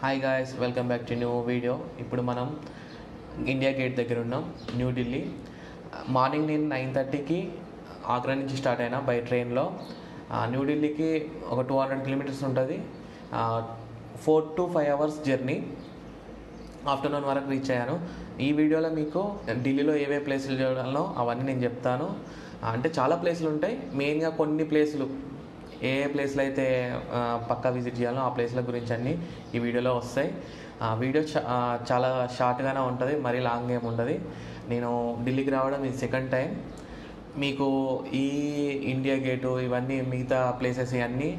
Hi guys, welcome back to new video. ఇప్పుడు మనం India gate దగ్గర ఉన్నాం, న్యూఢిల్లీ. మార్నింగ్ నేను 9:30కి ఆగ్రా నుంచి స్టార్ట్ అయినా బై ట్రైన్లో. న్యూఢిల్లీకి ఒక 200 కిలోమీటర్స్ ఉంటుంది. 4 to 5 hours జర్నీ. ఆఫ్టర్నూన్ వరకు రీచ్ అయ్యాను. ఈ వీడియోలో మీకు ఢిల్లీలో ఏవే ప్లేసులు చూడాలో అవన్నీ నేను చెప్తాను. అంటే చాలా ప్లేసులు ఉంటాయి, మెయిన్గా కొన్ని ప్లేసులు ఏ ప్లేస్లో అయితే పక్కా విజిట్ చేయాలో ఆ ప్లేస్ల గురించి అన్నీ ఈ వీడియోలో వస్తాయి. వీడియో చాలా షార్ట్గానే ఉంటుంది, మరీ లాంగ్ ఏమి ఉండదు. నేను ఢిల్లీకి రావడం ఇది సెకండ్ టైం. మీకు ఈ ఇండియా గేటు ఇవన్నీ మిగతా ప్లేసెస్ ఇవన్నీ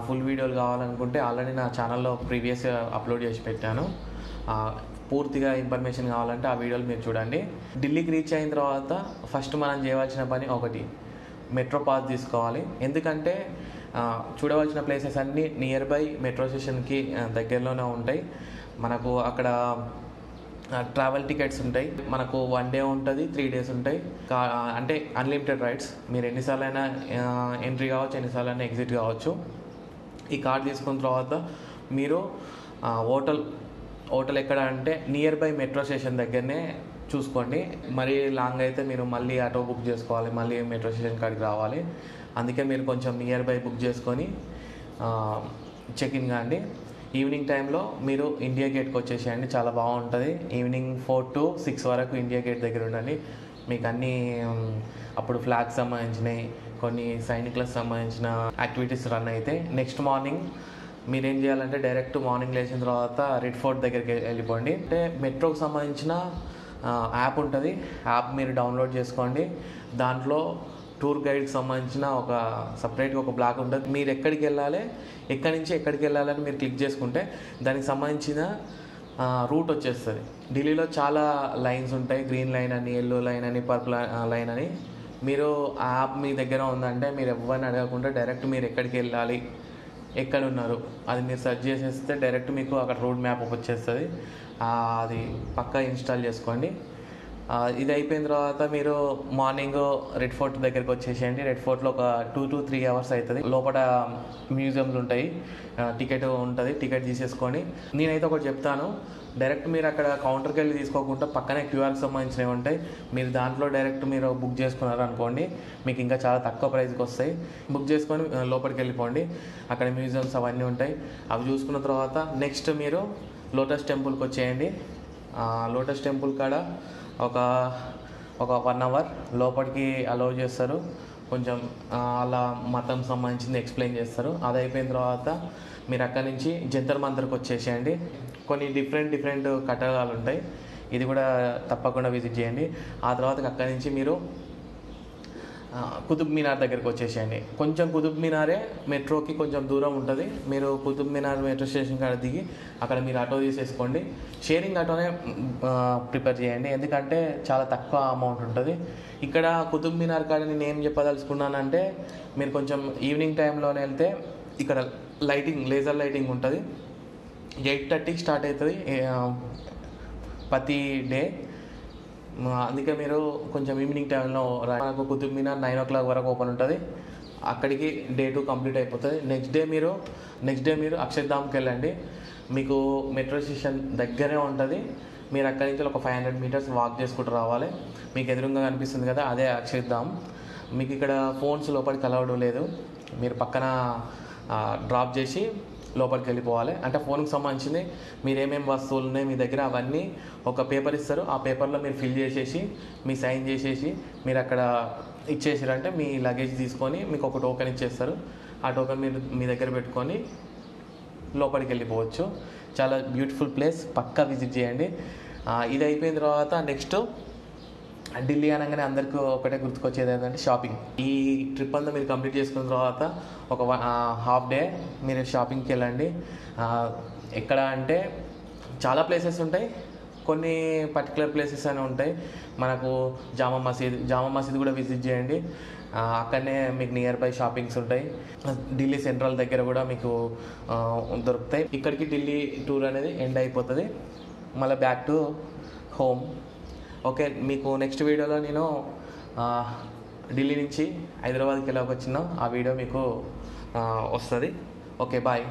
ఫుల్ వీడియోలు కావాలనుకుంటే ఆల్రెడీ నా ఛానల్లో ప్రీవియస్ అప్లోడ్ చేసి పెట్టాను. పూర్తిగా ఇన్ఫర్మేషన్ కావాలంటే ఆ వీడియోలు మీరు చూడండి. ఢిల్లీకి రీచ్ అయిన తర్వాత ఫస్ట్ మనం చేయవలసిన పని ఒకటి, మెట్రో పాస్ తీసుకోవాలి. ఎందుకంటే చూడవలసిన ప్లేసెస్ అన్నీ నియర్ బై మెట్రో స్టేషన్కి దగ్గరలోనే ఉంటాయి. మనకు అక్కడ ట్రావెల్ టికెట్స్ ఉంటాయి. మనకు 1 day ఉంటుంది, 3 days ఉంటాయి. అంటే అన్లిమిటెడ్ రైడ్స్. మీరు ఎన్నిసార్లు అయినా ఎంట్రీ కావచ్చు, ఎన్నిసార్లు అయినా ఎగ్జిట్ కావచ్చు. ఈ కార్డ్ తీసుకున్న తర్వాత మీరు హోటల్ ఎక్కడ అంటే నియర్ బై మెట్రో స్టేషన్ దగ్గరనే చూసుకోండి. మరీ లాంగ్ అయితే మీరు మళ్ళీ ఆటో బుక్ చేసుకోవాలి, మళ్ళీ మెట్రో స్టేషన్ కాడికి రావాలి. అందుకే మీరు కొంచెం నియర్ బై బుక్ చేసుకొని చెక్ ఇన్ కాండి. ఈవినింగ్ టైంలో మీరు ఇండియా గేట్కి వచ్చేసేయండి, చాలా బాగుంటుంది. ఈవినింగ్ 4 to 6 వరకు ఇండియా గేట్ దగ్గర ఉండండి. మీకు అన్నీ అప్పుడు ఫ్లాగ్ సంబంధించినవి, కొన్ని సైనికులకు సంబంధించిన యాక్టివిటీస్ రన్ అయితే. నెక్స్ట్ మార్నింగ్ మీరేం చేయాలంటే డైరెక్ట్ మార్నింగ్ లేచిన తర్వాత రెడ్ ఫోర్ట్ దగ్గరికి వెళ్ళిపోండి. అంటే మెట్రోకి సంబంధించిన యాప్ ఉంటుంది, యాప్ మీరు డౌన్లోడ్ చేసుకోండి. దాంట్లో టూర్ గైడ్కి సంబంధించిన ఒక సపరేట్గా ఒక బ్లాక్ ఉంటుంది. మీరు ఎక్కడికి వెళ్ళాలి, ఎక్కడి నుంచి ఎక్కడికి వెళ్ళాలని మీరు క్లిక్ చేసుకుంటే దానికి సంబంధించిన రూట్ వచ్చేస్తుంది. ఢిల్లీలో చాలా లైన్స్ ఉంటాయి, గ్రీన్ లైన్ అని, ఎల్లో లైన్ అని, పర్పుల్ లైన్ అని. మీరు ఆ యాప్ మీ దగ్గర ఉందంటే మీరు ఎవరిని అడగకుండా డైరెక్ట్ మీరు ఎక్కడికి వెళ్ళాలి, ఎక్కడ ఉన్నారు అది మీరు సెర్చ్ చేసేస్తే డైరెక్ట్ మీకు అక్కడ రోడ్ మ్యాప్ వచ్చేస్తుంది. అది పక్కా ఇన్స్టాల్ చేసుకోండి. ఇది అయిపోయిన తర్వాత మీరు మార్నింగ్ రెడ్ ఫోర్ట్ దగ్గరికి వచ్చేసేయండి. రెడ్ ఫోర్ట్లో ఒక 2 to 3 hours అవుతుంది. లోపల మ్యూజియంలు ఉంటాయి, టికెట్ ఉంటుంది, టికెట్ తీసేసుకొని. నేనైతే ఒకటి చెప్తాను, డైరెక్ట్ మీరు అక్కడ కౌంటర్కి వెళ్ళి తీసుకోకుండా పక్కనే క్యూఆర్కి సంబంధించినవి ఉంటాయి. మీరు దాంట్లో డైరెక్ట్ మీరు బుక్ చేసుకున్నారు అనుకోండి, మీకు ఇంకా చాలా తక్కువ ప్రైస్కి వస్తాయి. బుక్ చేసుకొని లోపలికి వెళ్ళిపోండి, అక్కడ మ్యూజియంస్ అవన్నీ ఉంటాయి. అవి చూసుకున్న తర్వాత నెక్స్ట్ మీరు లోటస్ టెంపుల్కి వచ్చేయండి. లోటస్ టెంపుల్ కాడ ఒక 1 hour లోపలికి అలౌ చేస్తారు. కొంచెం అలా మతం సంబంధించింది ఎక్స్ప్లెయిన్ చేస్తారు. అది అయిపోయిన తర్వాత మీరు అక్కడి నుంచి జంతర్ మంతర్కి వచ్చేసేయండి. కొన్ని డిఫరెంట్ కట్టడాలు ఉంటాయి, ఇది కూడా తప్పకుండా విజిట్ చేయండి. ఆ తర్వాత అక్కడి నుంచి మీరు కుతుబ్ మీనార్ దగ్గరికి వచ్చేసేయండి. కొంచెం కుతుబ్ మీనారే మెట్రోకి కొంచెం దూరం ఉంటుంది. మీరు కుతుబ్ మీనార్ మెట్రో స్టేషన్ కాడ దిగి అక్కడ మీరు ఆటో తీసేసుకోండి. షేరింగ్ ఆటోనే ప్రిపేర్ చేయండి, ఎందుకంటే చాలా తక్కువ అమౌంట్ ఉంటుంది. ఇక్కడ కుతుబ్ మీనార్ కాడ నేను ఏం చెప్పదలుచుకున్నానంటే, మీరు కొంచెం ఈవినింగ్ టైంలోనే వెళ్తే ఇక్కడ లేజర్ లైటింగ్ ఉంటుంది. 8:30కి స్టార్ట్ అవుతుంది ప్రతి డే. అందుకే మీరు కొంచెం ఈవినింగ్ టైంలో మనకు కుతుబ్ మీనార్ 9 o'clock వరకు ఓపెన్ ఉంటుంది. అక్కడికి Day 2 కంప్లీట్ అయిపోతుంది. నెక్స్ట్ డే మీరు అక్షర్ధామ్కి వెళ్ళండి. మీకు మెట్రో స్టేషన్ దగ్గరే ఉంటుంది. మీరు అక్కడి నుంచి ఒక 500 meters వాక్ చేసుకుంటూ రావాలి. మీకు ఎదురుగా కనిపిస్తుంది కదా, అదే అక్షర్ధామ్. మీకు ఇక్కడ ఫోన్స్ లోపలికి అలౌడ్ లేదు, మీరు పక్కన డ్రాప్ చేసి లోపలికి వెళ్ళిపోవాలి. అంటే ఫోన్కి సంబంధించింది మీరు ఏమేమి వస్తువులు ఉన్నాయి మీ దగ్గర అవన్నీ ఒక పేపర్ ఇస్తారు. ఆ పేపర్లో మీరు ఫిల్ చేసేసి మీ సైన్ చేసేసి మీరు అక్కడ ఇచ్చేసారంటే మీ లగేజ్ తీసుకొని మీకు ఒక టోకెన్ ఇచ్చేస్తారు. ఆ టోకెన్ మీరు మీ దగ్గర పెట్టుకొని లోపలికి వెళ్ళిపోవచ్చు. చాలా బ్యూటిఫుల్ ప్లేస్, పక్కా విజిట్ చేయండి. ఇది అయిపోయిన తర్వాత నెక్స్ట్ ఢిల్లీ అనగానే అందరికీ ఒకటే గుర్తుకొచ్చేది ఏంటంటే షాపింగ్. ఈ ట్రిప్ అంతా మీరు కంప్లీట్ చేసుకున్న తర్వాత ఒక హాఫ్ డే మీరు షాపింగ్కి వెళ్ళండి. ఎక్కడ అంటే చాలా ప్లేసెస్ ఉంటాయి, కొన్ని పర్టికులర్ ప్లేసెస్ అని ఉంటాయి. మనకు జామా మసీద్ కూడా విజిట్ చేయండి. అక్కడనే మీకు నియర్ బై షాపింగ్స్ ఉంటాయి. ఢిల్లీ సెంట్రల్ దగ్గర కూడా మీకు దొరుకుతాయి. ఇక్కడికి ఢిల్లీ టూర్ అనేది ఎండ్ అయిపోతుంది, మళ్ళీ బ్యాక్ టు హోమ్. ఓకే, మీకు నెక్స్ట్ వీడియోలో నేను ఢిల్లీ నుంచి హైదరాబాద్కి ఎలా వచ్చినా ఆ వీడియో మీకు వస్తుంది. Okay, bye.